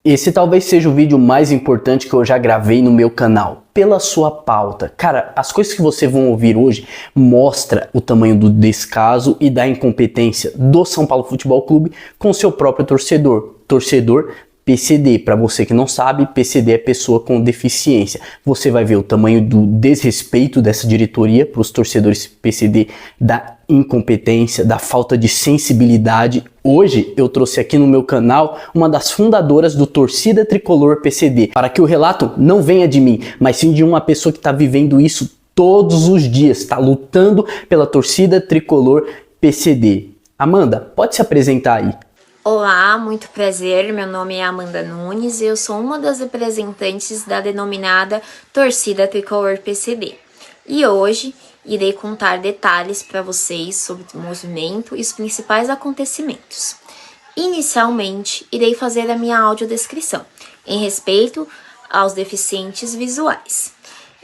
Esse talvez seja o vídeo mais importante que eu já gravei no meu canal, pela sua pauta. Cara, as coisas que vocês vão ouvir hoje mostra o tamanho do descaso e da incompetência do São Paulo Futebol Clube com seu próprio torcedor PCD. Para você que não sabe, PCD é pessoa com deficiência. Você vai ver o tamanho do desrespeito dessa diretoria para os torcedores PCD, da incompetência, da falta de sensibilidade. Hoje eu trouxe aqui no meu canal uma das fundadoras do Torcida Tricolor PCD, para que o relato não venha de mim, mas sim de uma pessoa que está vivendo isso todos os dias, está lutando pela Torcida Tricolor PCD. Amanda, pode se apresentar aí. Olá, muito prazer, meu nome é Amanda Nunes e eu sou uma das representantes da denominada Torcida Tricolor PCD. E hoje irei contar detalhes para vocês sobre o movimento e os principais acontecimentos. Inicialmente, irei fazer a minha audiodescrição em respeito aos deficientes visuais.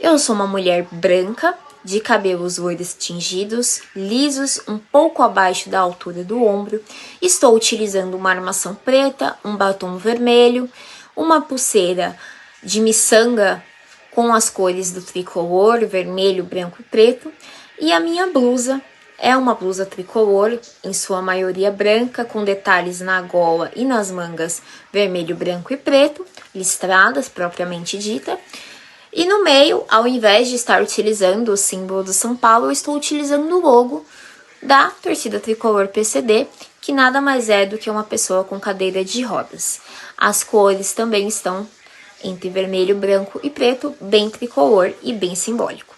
Eu sou uma mulher branca, de cabelos loiros tingidos, lisos, um pouco abaixo da altura do ombro. Estou utilizando uma armação preta, um batom vermelho, uma pulseira de miçanga com as cores do tricolor, vermelho, branco e preto. E a minha blusa é uma blusa tricolor, em sua maioria branca, com detalhes na gola e nas mangas vermelho, branco e preto, listradas propriamente dita. E no meio, ao invés de estar utilizando o símbolo do São Paulo, eu estou utilizando o logo da Torcida Tricolor PCD, que nada mais é do que uma pessoa com cadeira de rodas. As cores também estão entre vermelho, branco e preto, bem tricolor e bem simbólico.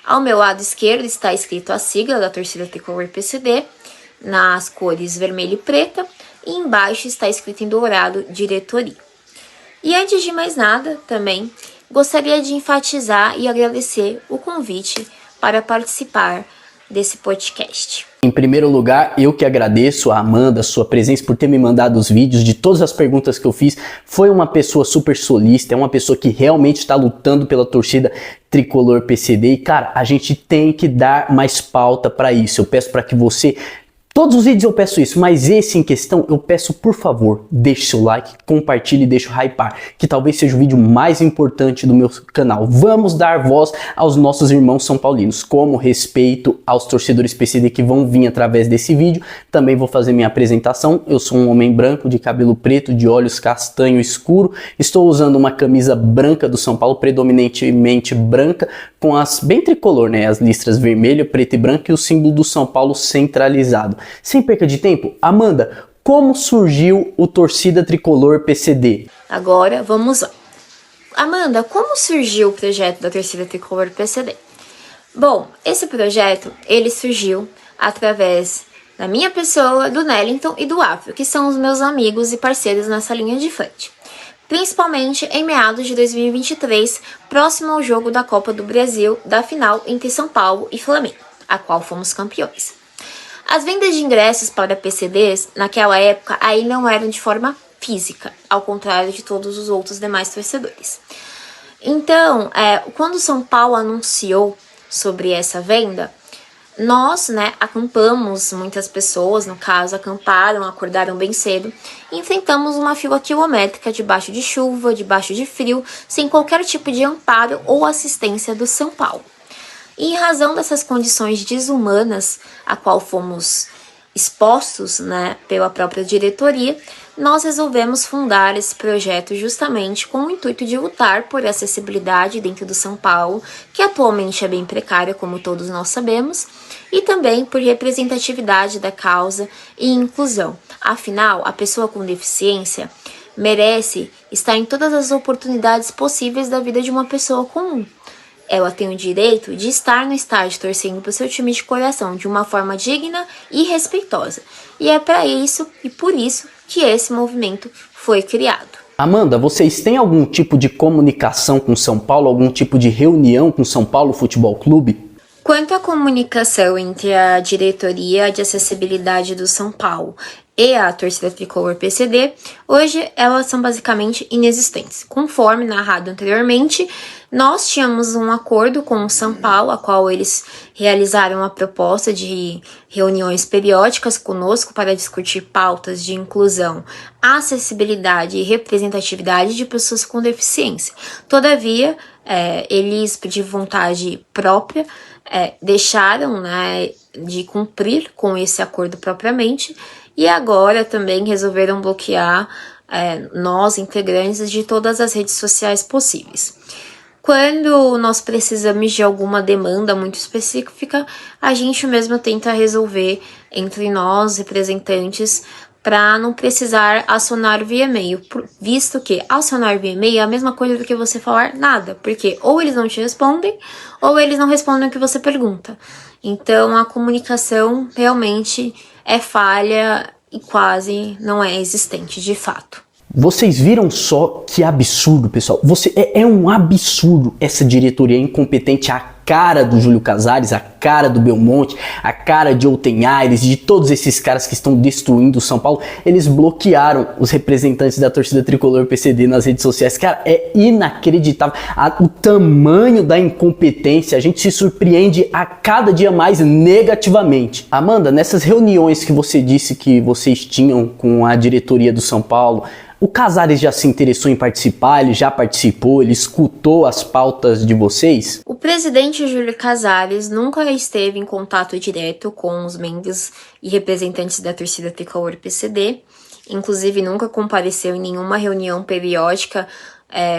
Ao meu lado esquerdo está escrito a sigla da Torcida Tricolor PCD, nas cores vermelho e preta, e embaixo está escrito em dourado, diretoria. E antes de mais nada, também gostaria de enfatizar e agradecer o convite para participar desse podcast. Em primeiro lugar, eu que agradeço a Amanda, sua presença, por ter me mandado os vídeos. De todas as perguntas que eu fiz, foi uma pessoa super solista, é uma pessoa que realmente está lutando pela torcida Tricolor PCD. E cara, a gente tem que dar mais pauta para isso. Eu peço para que você... Todos os vídeos eu peço isso, mas esse em questão eu peço, por favor, deixe seu like, compartilhe e deixe o hypar, que talvez seja o vídeo mais importante do meu canal. Vamos dar voz aos nossos irmãos são paulinos, como respeito aos torcedores PCD que vão vir através desse vídeo. Também vou fazer minha apresentação. Eu sou um homem branco, de cabelo preto, de olhos castanho escuro. Estou usando uma camisa branca do São Paulo, predominantemente branca, com as bem tricolor, né? As listras vermelho, preto e branco e o símbolo do São Paulo centralizado. Sem perca de tempo, Amanda, como surgiu o Torcida Tricolor PCD? Agora, vamos lá. Amanda, como surgiu o projeto da Torcida Tricolor PCD? Bom, esse projeto, ele surgiu através da minha pessoa, do Nellington e do Afro, que são os meus amigos e parceiros nessa linha de frente. Principalmente em meados de 2023, próximo ao jogo da Copa do Brasil, da final entre São Paulo e Flamengo, a qual fomos campeões. As vendas de ingressos para PCDs, naquela época, aí não eram de forma física, ao contrário de todos os outros demais torcedores. Então, quando o São Paulo anunciou sobre essa venda, nós, acampamos, muitas pessoas, no caso, acamparam, acordaram bem cedo, e enfrentamos uma fila quilométrica debaixo de chuva, debaixo de frio, sem qualquer tipo de amparo ou assistência do São Paulo. E em razão dessas condições desumanas a qual fomos expostos, pela própria diretoria, nós resolvemos fundar esse projeto justamente com o intuito de lutar por acessibilidade dentro do São Paulo, que atualmente é bem precária, como todos nós sabemos, e também por representatividade da causa e inclusão. Afinal, a pessoa com deficiência merece estar em todas as oportunidades possíveis da vida de uma pessoa comum. Ela tem o direito de estar no estádio torcendo para o seu time de coração de uma forma digna e respeitosa. E é para isso e por isso que esse movimento foi criado. Amanda, vocês têm algum tipo de comunicação com São Paulo, algum tipo de reunião com São Paulo Futebol Clube? Quanto à comunicação entre a diretoria de acessibilidade do São Paulo e a torcida tricolor PCD, hoje elas são basicamente inexistentes. Conforme narrado anteriormente, nós tínhamos um acordo com o São Paulo, a qual eles realizaram a proposta de reuniões periódicas conosco para discutir pautas de inclusão, acessibilidade e representatividade de pessoas com deficiência. Todavia, eles, de vontade própria, deixaram, né, de cumprir com esse acordo propriamente, e agora também resolveram bloquear nós, integrantes, de todas as redes sociais possíveis. Quando nós precisamos de alguma demanda muito específica, a gente mesmo tenta resolver entre nós, representantes, para não precisar acionar via e-mail, visto que acionar via e-mail é a mesma coisa do que você falar nada, porque ou eles não te respondem, ou eles não respondem o que você pergunta. Então a comunicação realmente é falha e quase não é existente de fato. Vocês viram só que absurdo, pessoal? É um absurdo essa diretoria incompetente, a cara do Júlio Casares, a cara do Belmonte, a cara de Outen Aires, de todos esses caras que estão destruindo o São Paulo. Eles bloquearam os representantes da torcida tricolor PCD nas redes sociais. Cara, é inacreditável o tamanho da incompetência. A gente se surpreende a cada dia mais negativamente. Amanda, nessas reuniões que você disse que vocês tinham com a diretoria do São Paulo, o Casares já se interessou em participar? Ele já participou? Ele escutou as pautas de vocês? O presidente Júlio Casares nunca esteve em contato direto com os membros e representantes da torcida tricolor PCD. Inclusive, nunca compareceu em nenhuma reunião periódica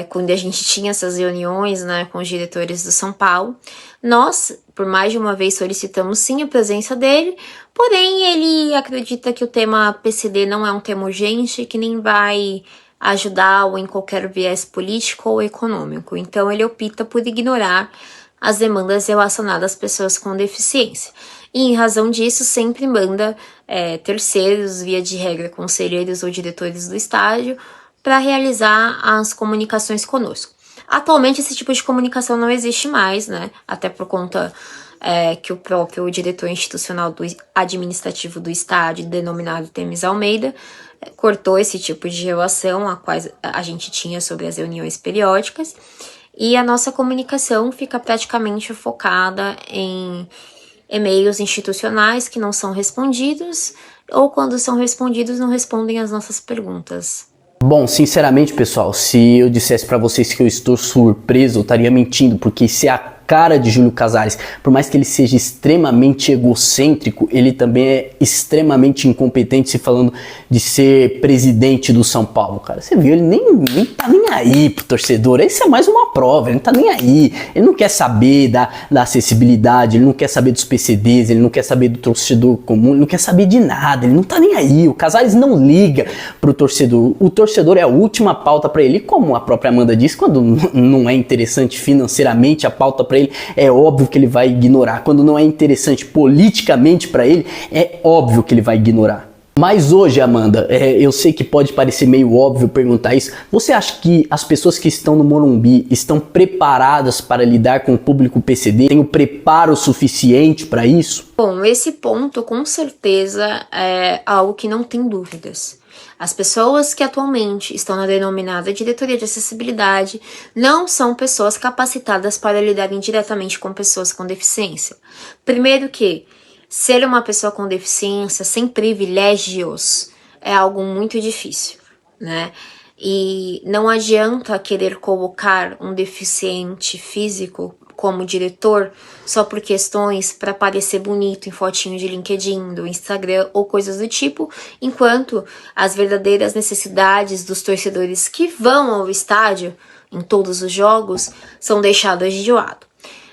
quando a gente tinha essas reuniões, né, com os diretores do São Paulo. Nós, por mais de uma vez, solicitamos sim a presença dele, porém ele acredita que o tema PCD não é um tema urgente, que nem vai ajudá-lo em qualquer viés político ou econômico. Então ele opta por ignorar as demandas relacionadas às pessoas com deficiência. E em razão disso, sempre manda terceiros, via de regra conselheiros ou diretores do estádio, para realizar as comunicações conosco. Atualmente esse tipo de comunicação não existe mais, né? Até por conta que o próprio diretor institucional administrativo do estádio, denominado Temis Almeida, cortou esse tipo de relação a quais a gente tinha sobre as reuniões periódicas, e a nossa comunicação fica praticamente focada em e-mails institucionais que não são respondidos, ou quando são respondidos não respondem às nossas perguntas. Bom, sinceramente, pessoal, se eu dissesse pra vocês que eu estou surpreso, eu estaria mentindo, porque isso é a cara de Júlio Casares. Por mais que ele seja extremamente egocêntrico, ele também é extremamente incompetente se falando de ser presidente do São Paulo, cara. Você viu, ele nem tá nem aí pro torcedor. Isso é mais uma prova, ele não tá nem aí. Ele não quer saber da acessibilidade, ele não quer saber dos PCDs, ele não quer saber do torcedor comum, ele não quer saber de nada, ele não tá nem aí. O Casares não liga pro torcedor. O torcedor é a última pauta pra ele. E como a própria Amanda disse, quando não é interessante financeiramente a pauta pra ele, é óbvio que ele vai ignorar. Quando não é interessante politicamente para ele, é óbvio que ele vai ignorar. Mas hoje, Amanda, eu sei que pode parecer meio óbvio perguntar isso. Você acha que as pessoas que estão no Morumbi estão preparadas para lidar com o público PCD? Tem o preparo suficiente para isso? Bom, esse ponto com certeza é algo que não tem dúvidas. As pessoas que atualmente estão na denominada diretoria de acessibilidade não são pessoas capacitadas para lidarem diretamente com pessoas com deficiência. Primeiro que ser uma pessoa com deficiência sem privilégios é algo muito difícil, né? E não adianta querer colocar um deficiente físico como diretor só por questões para parecer bonito em fotinho de LinkedIn, do Instagram ou coisas do tipo, enquanto as verdadeiras necessidades dos torcedores que vão ao estádio em todos os jogos são deixadas de lado.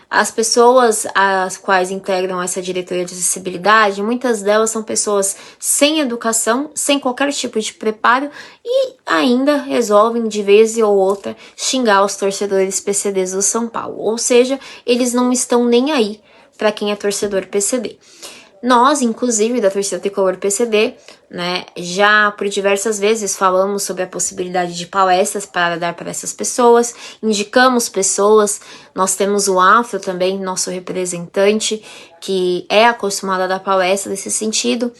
As pessoas as quais integram essa diretoria de acessibilidade, muitas delas são pessoas sem educação, sem qualquer tipo de preparo e ainda resolvem de vez ou outra xingar os torcedores PCDs do São Paulo. Ou seja, eles não estão nem aí para quem é torcedor PCD. Nós, inclusive, da torcida tricolor PCD, né, já por diversas vezes falamos sobre a possibilidade de palestras para dar para essas pessoas, indicamos pessoas, nós temos o Afro também, nosso representante, que é acostumado a dar palestra nesse sentido,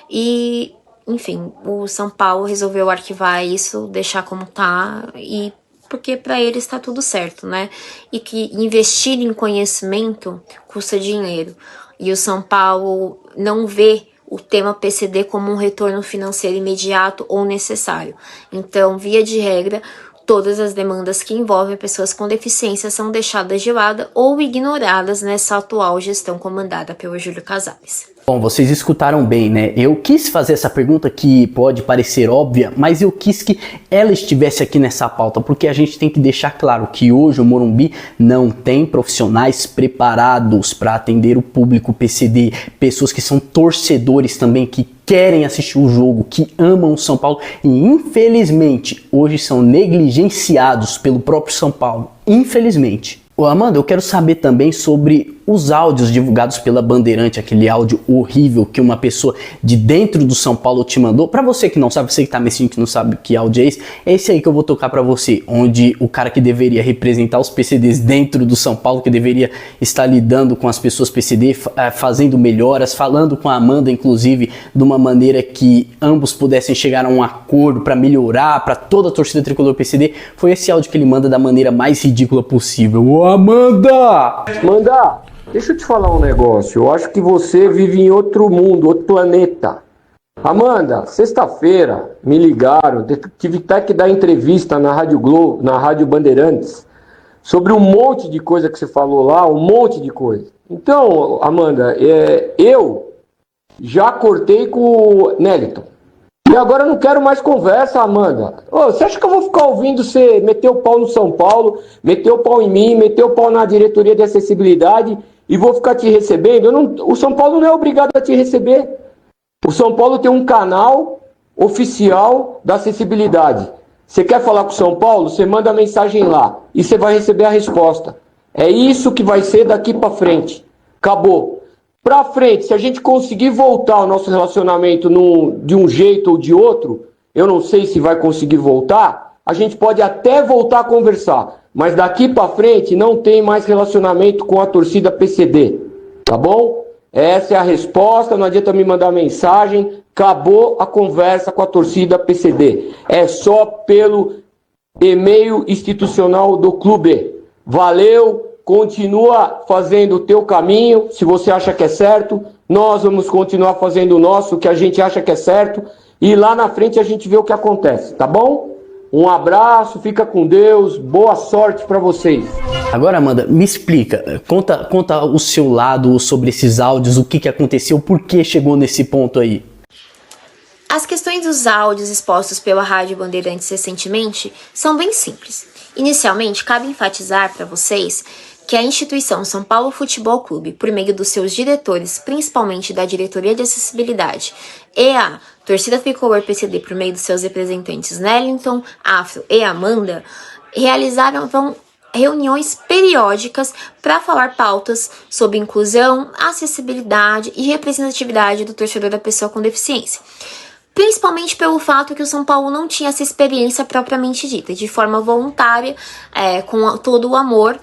e enfim, o São Paulo resolveu arquivar isso, deixar como tá, e porque para eles está tudo certo, né? E que investir em conhecimento custa dinheiro. E o São Paulo não vê o tema PCD como um retorno financeiro imediato ou necessário. Então, via de regra, todas as demandas que envolvem pessoas com deficiência são deixadas de lado ou ignoradas nessa atual gestão comandada pelo Júlio Casares. Bom, vocês escutaram bem, né? Eu quis fazer essa pergunta que pode parecer óbvia, mas eu quis que ela estivesse aqui nessa pauta, porque a gente tem que deixar claro que hoje o Morumbi não tem profissionais preparados para atender o público PCD, pessoas que são torcedores também, que querem assistir o jogo, que amam o São Paulo e infelizmente hoje são negligenciados pelo próprio São Paulo, infelizmente. Ô Amanda, eu quero saber também sobre os áudios divulgados pela Bandeirante, aquele áudio horrível que uma pessoa de dentro do São Paulo te mandou. Pra você que não sabe, você que tá me assistindo que não sabe que áudio é esse aí que eu vou tocar pra você, onde o cara que deveria representar os PCDs dentro do São Paulo, que deveria estar lidando com as pessoas PCD, fazendo melhoras, falando com a Amanda, inclusive, de uma maneira que ambos pudessem chegar a um acordo pra melhorar, pra toda a torcida tricolor PCD, foi esse áudio que ele manda da maneira mais ridícula possível. Ô Amanda! Manda! Deixa eu te falar um negócio. Eu acho que você vive em outro mundo, outro planeta. Amanda, sexta-feira me ligaram, tive até que dar entrevista na Rádio Globo, na Rádio Bandeirantes, sobre um monte de coisa que você falou lá, um monte de coisa. Então, Amanda, eu já cortei com o Neliton. E agora eu não quero mais conversa, Amanda. Ô, você acha que eu vou ficar ouvindo você meter o pau no São Paulo, meter o pau em mim, meter o pau na diretoria de acessibilidade e vou ficar te recebendo? O São Paulo não é obrigado a te receber. O São Paulo tem um canal oficial da acessibilidade. Você quer falar com o São Paulo? Você manda mensagem lá e você vai receber a resposta. É isso que vai ser daqui pra frente. Acabou. Pra frente, se a gente conseguir voltar o nosso relacionamento de um jeito ou de outro, eu não sei se vai conseguir voltar, a gente pode até voltar a conversar. Mas daqui pra frente não tem mais relacionamento com a torcida PCD. Tá bom? Essa é a resposta, não adianta me mandar mensagem. Acabou a conversa com a torcida PCD. É só pelo e-mail institucional do clube. Valeu! Continua fazendo o teu caminho, se você acha que é certo. Nós vamos continuar fazendo o nosso, que a gente acha que é certo. E lá na frente a gente vê o que acontece, tá bom? Um abraço, fica com Deus, boa sorte pra vocês. Agora, Amanda, me explica, conta o seu lado sobre esses áudios, o que aconteceu, por que chegou nesse ponto aí? As questões dos áudios expostos pela Rádio Bandeirantes recentemente são bem simples. Inicialmente, cabe enfatizar para vocês que a instituição São Paulo Futebol Clube, por meio dos seus diretores, principalmente da Diretoria de Acessibilidade, e a torcida tricolor PCD, por meio dos seus representantes Neliton, Afro e Amanda, realizaram reuniões periódicas para falar pautas sobre inclusão, acessibilidade e representatividade do torcedor da pessoa com deficiência. Principalmente pelo fato que o São Paulo não tinha essa experiência propriamente dita, de forma voluntária, com todo o amor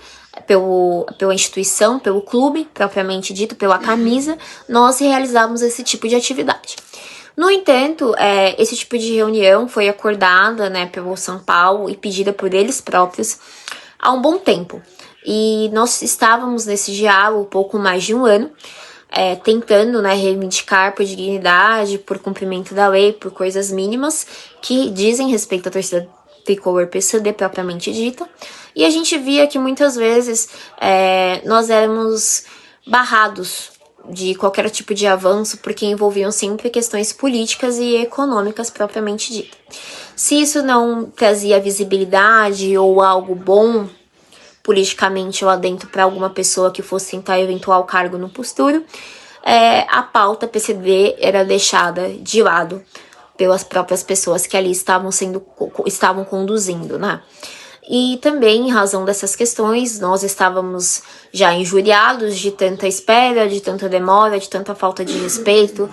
pela instituição, pelo clube, propriamente dito, pela camisa, nós realizávamos esse tipo de atividade. No entanto, esse tipo de reunião foi acordada, pelo São Paulo e pedida por eles próprios há um bom tempo. E nós estávamos nesse diálogo pouco mais de um ano, tentando reivindicar por dignidade, por cumprimento da lei, por coisas mínimas que dizem respeito à torcida tricolor PCD propriamente dita, e a gente via que muitas vezes nós éramos barrados de qualquer tipo de avanço porque envolviam sempre questões políticas e econômicas propriamente dita. Se isso não trazia visibilidade ou algo bom politicamente lá dentro para alguma pessoa que fosse tentar eventual cargo no futuro, a pauta PCD era deixada de lado pelas próprias pessoas que ali estavam conduzindo, E também, em razão dessas questões, nós estávamos já injuriados de tanta espera, de tanta demora, de tanta falta de respeito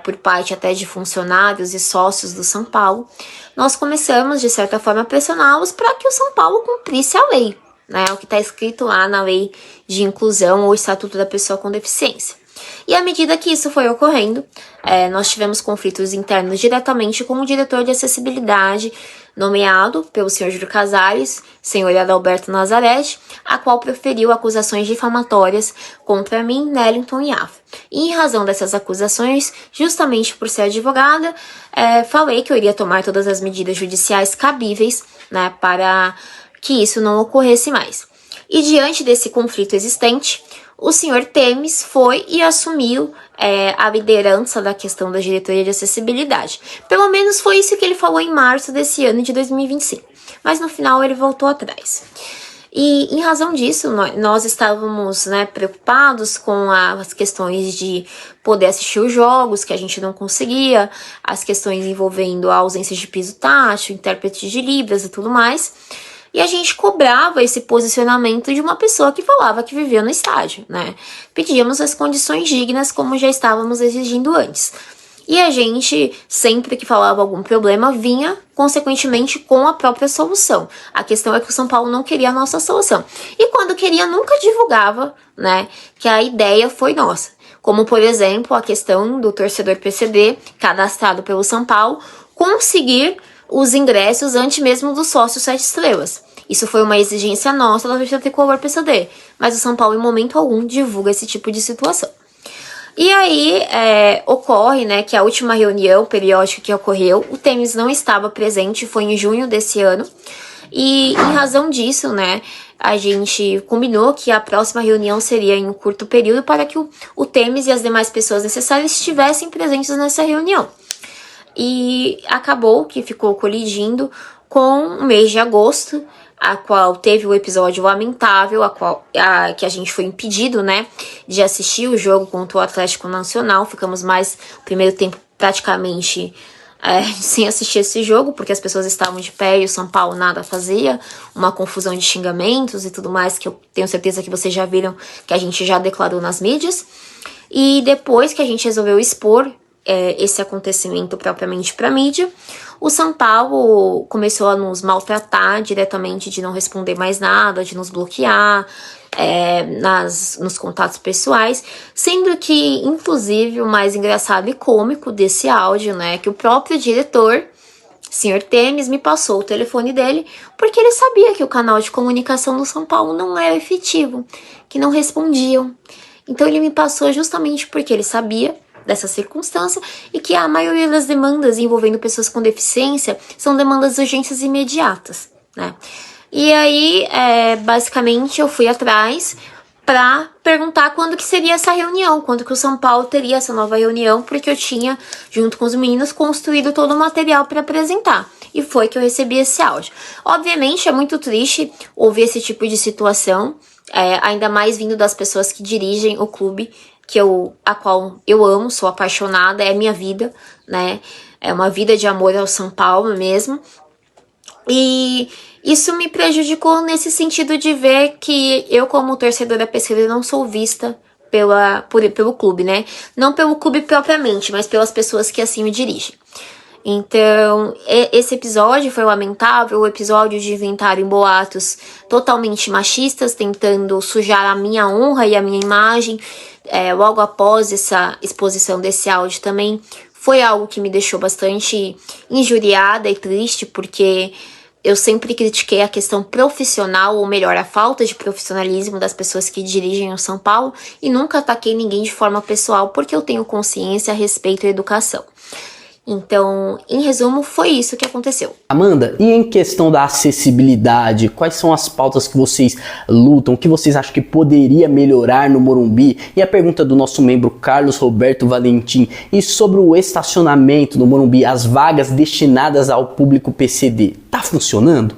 por parte até de funcionários e sócios do São Paulo. Nós começamos, de certa forma, a pressioná-los para que o São Paulo cumprisse a lei, o que está escrito lá na Lei de Inclusão ou Estatuto da Pessoa com Deficiência. E à medida que isso foi ocorrendo, nós tivemos conflitos internos diretamente com o diretor de acessibilidade, nomeado pelo senhor Júlio Casares, senhor Adalberto Nazarete, a qual proferiu acusações difamatórias contra mim, Nellington e Afra. E em razão dessas acusações, justamente por ser advogada, falei que eu iria tomar todas as medidas judiciais cabíveis, né, para que isso não ocorresse mais. E diante desse conflito existente, o senhor Temes foi e assumiu a liderança da questão da diretoria de acessibilidade. Pelo menos foi isso que ele falou em março desse ano de 2025. Mas no final ele voltou atrás. E em razão disso, nós estávamos, né, preocupados com as questões de poder assistir os jogos, que a gente não conseguia, as questões envolvendo a ausência de piso tátil, intérprete de Libras e tudo mais. E a gente cobrava esse posicionamento de uma pessoa que falava que vivia no estádio, né? Pedíamos as condições dignas como já estávamos exigindo antes. E a gente, sempre que falava algum problema, vinha, consequentemente, com a própria solução. A questão é que o São Paulo não queria a nossa solução. E quando queria, nunca divulgava, né, que a ideia foi nossa. Como, por exemplo, a questão do torcedor PCD, cadastrado pelo São Paulo, conseguir os ingressos antes mesmo do sócio 7 estrelas. Isso foi uma exigência nossa da torcida tricolor PCD, mas o São Paulo em momento algum divulga esse tipo de situação. E aí ocorre, né, que a última reunião periódica que ocorreu, o Temes não estava presente, foi em junho desse ano, e em razão disso, né, a gente combinou que a próxima reunião seria em um curto período para que o Temes e as demais pessoas necessárias estivessem presentes nessa reunião. E acabou que ficou colidindo com o mês de agosto, a qual teve o episódio lamentável, que a gente foi impedido, né, de assistir o jogo contra o Atlético Nacional. Ficamos mais o primeiro tempo praticamente sem assistir esse jogo, porque as pessoas estavam de pé e o São Paulo nada fazia, uma confusão de xingamentos e tudo mais, que eu tenho certeza que vocês já viram, que a gente já declarou nas mídias. E depois que a gente resolveu expor esse acontecimento propriamente para a mídia, o São Paulo começou a nos maltratar diretamente, de não responder mais nada, de nos bloquear nos contatos pessoais, sendo que, inclusive, o mais engraçado e cômico desse áudio, né, que o próprio diretor, senhor Temes, me passou o telefone dele, porque ele sabia que o canal de comunicação do São Paulo não era efetivo, que não respondiam. Então ele me passou justamente porque ele sabia dessa circunstância e que a maioria das demandas envolvendo pessoas com deficiência são demandas urgentes e imediatas, né? E aí, basicamente, eu fui atrás para perguntar quando que seria essa reunião, quando que o São Paulo teria essa nova reunião, porque eu tinha, junto com os meninos, construído todo o material para apresentar. E foi que eu recebi esse áudio. Obviamente, é muito triste ouvir esse tipo de situação, ainda mais vindo das pessoas que dirigem o clube, a qual eu amo, sou apaixonada, é minha vida, né? É uma vida de amor ao São Paulo mesmo. E isso me prejudicou nesse sentido de ver que eu, como torcedora PCD, não sou vista pelo clube, né? Não pelo clube propriamente, mas pelas pessoas que assim me dirigem. Então, esse episódio foi lamentável, o episódio de inventarem boatos totalmente machistas, tentando sujar a minha honra e a minha imagem. Logo após essa exposição desse áudio também, foi algo que me deixou bastante injuriada e triste, porque eu sempre critiquei a questão profissional, ou melhor, a falta de profissionalismo das pessoas que dirigem o São Paulo, e nunca ataquei ninguém de forma pessoal, porque eu tenho consciência a respeito da educação. Então, em resumo, foi isso que aconteceu. Amanda, e em questão da acessibilidade, quais são as pautas que vocês lutam, o que vocês acham que poderia melhorar no Morumbi? E a pergunta do nosso membro Carlos Roberto Valentim, e sobre o estacionamento no Morumbi, as vagas destinadas ao público PCD, tá funcionando?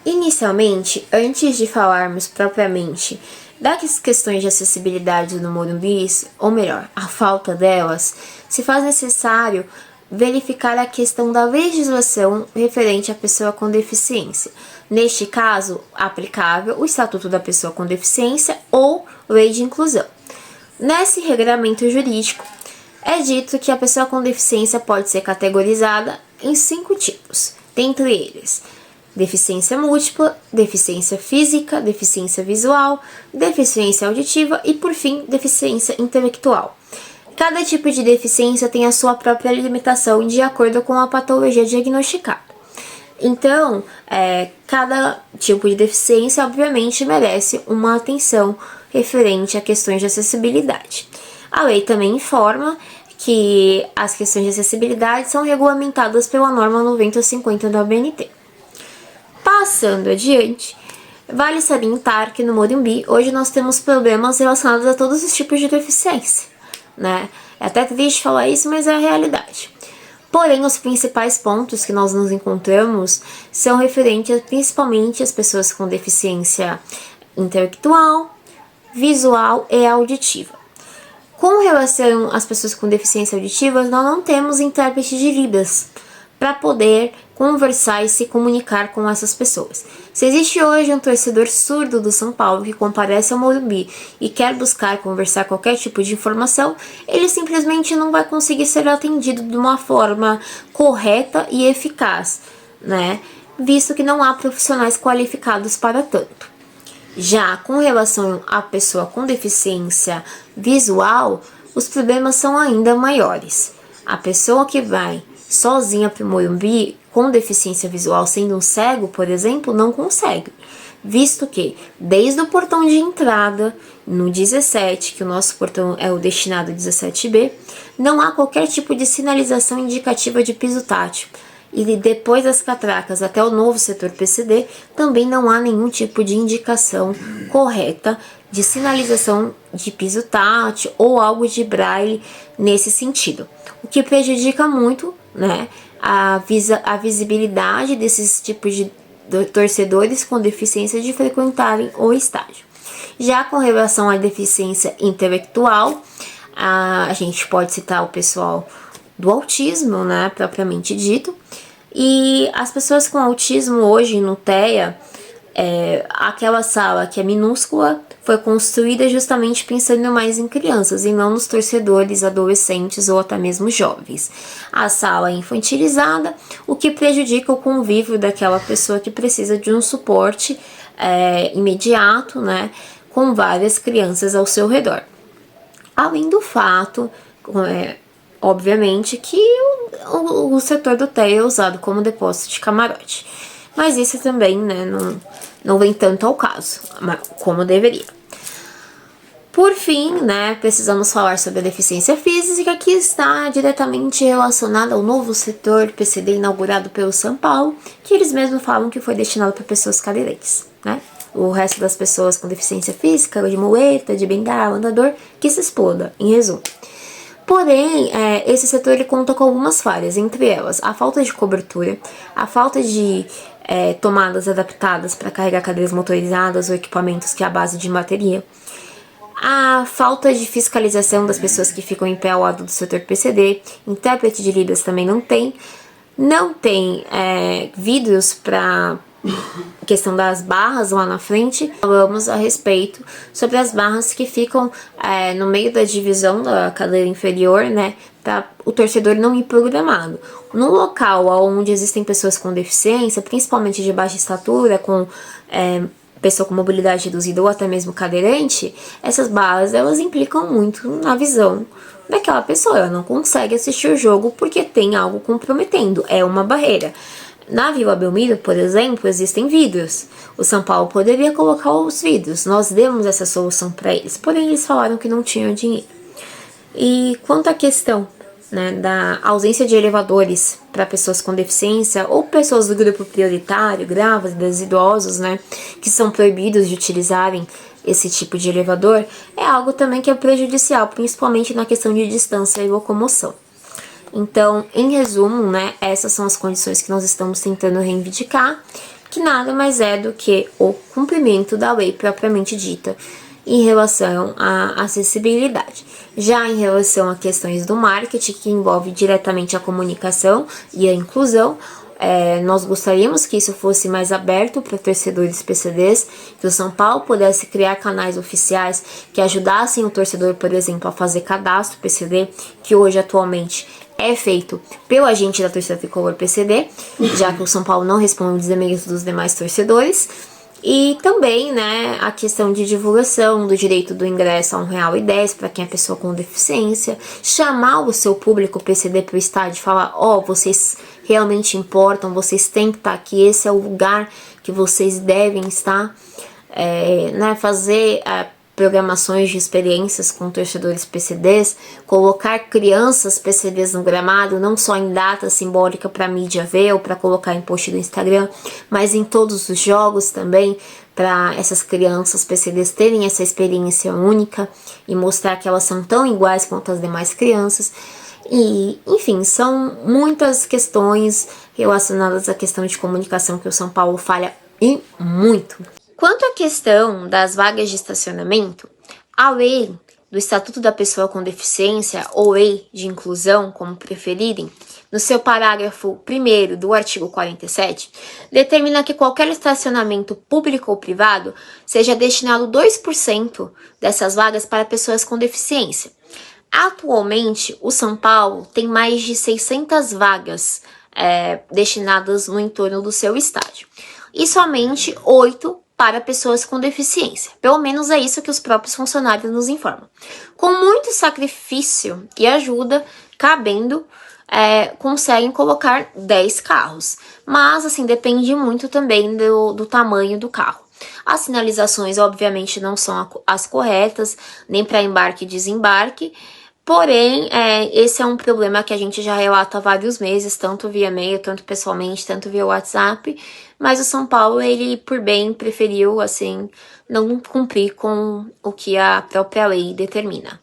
Inicialmente, antes de falarmos propriamente das questões de acessibilidade no Morumbi, ou melhor, a falta delas, se faz necessário verificar a questão da legislação referente à pessoa com deficiência. Neste caso, aplicável o Estatuto da Pessoa com Deficiência ou Lei de Inclusão. Nesse regramento jurídico, é dito que a pessoa com deficiência pode ser categorizada em 5 tipos, dentre eles: deficiência múltipla, deficiência física, deficiência visual, deficiência auditiva e, por fim, deficiência intelectual. Cada tipo de deficiência tem a sua própria limitação de acordo com a patologia diagnosticada. Então, cada tipo de deficiência, obviamente, merece uma atenção referente a questões de acessibilidade. A lei também informa que as questões de acessibilidade são regulamentadas pela norma 9050 da ABNT. Passando adiante, vale salientar que no Morumbi hoje nós temos problemas relacionados a todos os tipos de deficiência, né? É até triste falar isso, mas é a realidade. Porém, os principais pontos que nós nos encontramos são referentes principalmente às pessoas com deficiência intelectual, visual e auditiva. Com relação às pessoas com deficiência auditiva, nós não temos intérprete de Libras para poder conversar e se comunicar com essas pessoas. Se existe hoje um torcedor surdo do São Paulo que comparece ao Morumbi e quer buscar conversar qualquer tipo de informação, ele simplesmente não vai conseguir ser atendido de uma forma correta e eficaz, né? Visto que não há profissionais qualificados para tanto. Já com relação à pessoa com deficiência visual, os problemas são ainda maiores. A pessoa que vai sozinha para o Morumbi com deficiência visual, sendo um cego, por exemplo, não consegue. Visto que, desde o portão de entrada, no 17, que o nosso portão é o destinado 17B, não há qualquer tipo de sinalização indicativa de piso tátil. E depois das catracas até o novo setor PCD, também não há nenhum tipo de indicação correta de sinalização de piso tátil ou algo de braille nesse sentido. O que prejudica muito, né, a visibilidade desses tipos de torcedores com deficiência de frequentarem o estádio. Já com relação à deficiência intelectual, a gente pode citar o pessoal do autismo, né, propriamente dito. E as pessoas com autismo hoje no TEA, aquela sala que é minúscula, foi construída justamente pensando mais em crianças e não nos torcedores, adolescentes ou até mesmo jovens. A sala é infantilizada, o que prejudica o convívio daquela pessoa que precisa de um suporte imediato, né, com várias crianças ao seu redor. Além do fato, obviamente, que o setor do TEA é usado como depósito de camarote. Mas isso também, né, não vem tanto ao caso, como deveria. Por fim, né, precisamos falar sobre a deficiência física, que está diretamente relacionada ao novo setor PCD inaugurado pelo São Paulo, que eles mesmos falam que foi destinado para pessoas cadeirantes, né? O resto das pessoas com deficiência física, de muleta, de bengala, andador, que se exploda, em resumo. Porém, esse setor ele conta com algumas falhas, entre elas a falta de cobertura, a falta de tomadas adaptadas para carregar cadeiras motorizadas ou equipamentos que é a base de bateria, a falta de fiscalização das pessoas que ficam em pé ao lado do setor PCD, intérprete de Libras também não tem vidros para questão das barras lá na frente. Falamos a respeito sobre as barras que ficam no meio da divisão da cadeira inferior, né, para o torcedor não ir programado. No local onde existem pessoas com deficiência, principalmente de baixa estatura, com pessoa com mobilidade reduzida ou até mesmo cadeirante, essas barras elas implicam muito na visão daquela pessoa. Ela não consegue assistir o jogo porque tem algo comprometendo, é uma barreira. Na Vila Belmiro, por exemplo, existem vidros. O São Paulo poderia colocar os vidros. Nós demos essa solução para eles, porém eles falaram que não tinham dinheiro. E quanto à questão, né, da ausência de elevadores para pessoas com deficiência ou pessoas do grupo prioritário, grávidas, idosos, né, que são proibidos de utilizarem esse tipo de elevador, é algo também que é prejudicial, principalmente na questão de distância e locomoção. Então, em resumo, né, essas são as condições que nós estamos tentando reivindicar, que nada mais é do que o cumprimento da lei propriamente dita em relação à acessibilidade. Já em relação a questões do marketing, que envolve diretamente a comunicação e a inclusão, Nós gostaríamos que isso fosse mais aberto para torcedores PCDs, que o São Paulo pudesse criar canais oficiais que ajudassem o torcedor, por exemplo, a fazer cadastro PCD, que hoje atualmente é feito pelo agente da torcida tricolor PCD, já que o São Paulo não responde os e-mails dos demais torcedores. E também, né, a questão de divulgação do direito do ingresso a R$1,10 para quem é pessoa com deficiência, chamar o seu público PCD para o estádio e falar, vocês realmente importam, vocês têm que estar aqui, esse é o lugar que vocês devem estar, né, fazer programações de experiências com torcedores PCDs, colocar crianças PCDs no gramado, não só em data simbólica para a mídia ver ou para colocar em post do Instagram, mas em todos os jogos também, para essas crianças PCDs terem essa experiência única e mostrar que elas são tão iguais quanto as demais crianças. E, enfim, são muitas questões relacionadas à questão de comunicação que o São Paulo falha e muito. Quanto à questão das vagas de estacionamento, a lei do Estatuto da Pessoa com Deficiência, ou lei de inclusão, como preferirem, no seu parágrafo 1º do artigo 47, determina que qualquer estacionamento público ou privado seja destinado 2% dessas vagas para pessoas com deficiência. Atualmente, o São Paulo tem mais de 600 vagas destinadas no entorno do seu estádio, e somente 8 para pessoas com deficiência. Pelo menos é isso que os próprios funcionários nos informam. Com muito sacrifício e ajuda, cabendo, conseguem colocar 10 carros. Mas, assim, depende muito também do tamanho do carro. As sinalizações, obviamente, não são as corretas, nem para embarque e desembarque. Porém, esse é um problema que a gente já relata há vários meses, tanto via e-mail, tanto pessoalmente, tanto via WhatsApp. Mas o São Paulo, ele, por bem, preferiu, assim, não cumprir com o que a própria lei determina.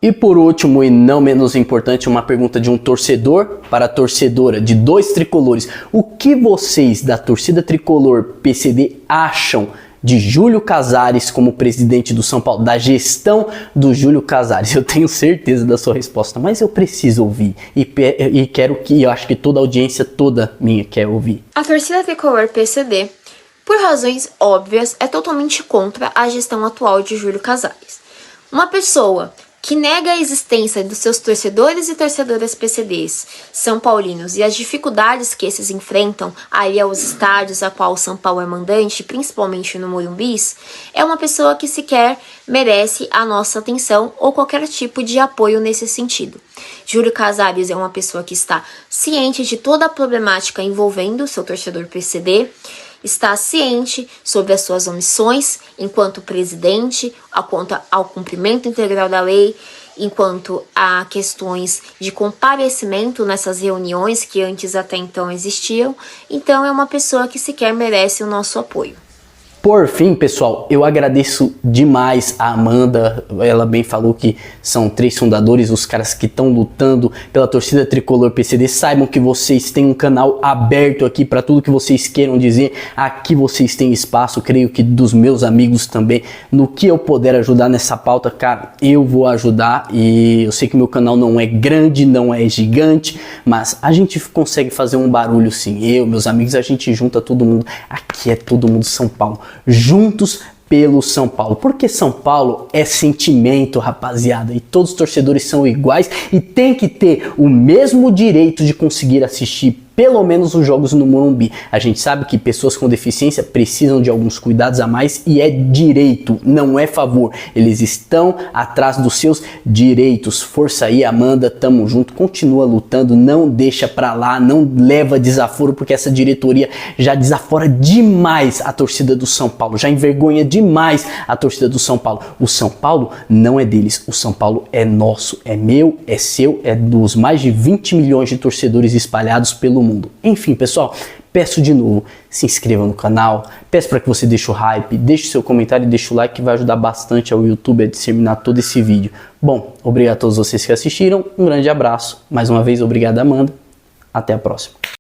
E por último, e não menos importante, uma pergunta de um torcedor para a torcedora de 2 tricolores. O que vocês da torcida tricolor PCD acham de Júlio Casares como presidente do São Paulo, da gestão do Júlio Casares? Eu tenho certeza da sua resposta, mas eu preciso ouvir e quero que, eu acho que toda a audiência toda minha quer ouvir. A torcida tricolor PCD, por razões óbvias, é totalmente contra a gestão atual de Júlio Casares. Uma pessoa que nega a existência dos seus torcedores e torcedoras PCDs são paulinos e as dificuldades que esses enfrentam aí aos estádios a qual o São Paulo é mandante, principalmente no Morumbis, é uma pessoa que sequer merece a nossa atenção ou qualquer tipo de apoio nesse sentido. Júlio Casares é uma pessoa que está ciente de toda a problemática envolvendo seu torcedor PCD, está ciente sobre as suas omissões enquanto presidente, quanto ao cumprimento integral da lei, enquanto a questões de comparecimento nessas reuniões que antes até então existiam. Então é uma pessoa que sequer merece o nosso apoio. Por fim, pessoal, eu agradeço demais a Amanda. Ela bem falou que são 3 fundadores, os caras que estão lutando pela torcida tricolor PCD. Saibam que vocês têm um canal aberto aqui para tudo que vocês queiram dizer. Aqui vocês têm espaço, creio que dos meus amigos também. No que eu puder ajudar nessa pauta, cara, eu vou ajudar. E eu sei que meu canal não é grande, não é gigante, mas a gente consegue fazer um barulho sim. Eu, meus amigos, a gente junta todo mundo. Aqui é todo mundo São Paulo. Juntos pelo São Paulo, porque São Paulo é sentimento, rapaziada, e todos os torcedores são iguais e tem que ter o mesmo direito de conseguir assistir pelo menos os jogos no Morumbi. A gente sabe que pessoas com deficiência precisam de alguns cuidados a mais e é direito, não é favor. Eles estão atrás dos seus direitos. Força aí, Amanda, tamo junto, continua lutando, não deixa pra lá, não leva desaforo, porque essa diretoria já desafora demais a torcida do São Paulo, já envergonha demais a torcida do São Paulo. O São Paulo não é deles, o São Paulo é nosso, é meu, é seu, é dos mais de 20 milhões de torcedores espalhados pelo mundo. Enfim, pessoal, peço de novo, se inscreva no canal, peço para que você deixe o hype, deixe seu comentário e deixe o like, que vai ajudar bastante ao YouTube a disseminar todo esse vídeo. Bom, obrigado a todos vocês que assistiram, um grande abraço, mais uma vez obrigado, Amanda, até a próxima.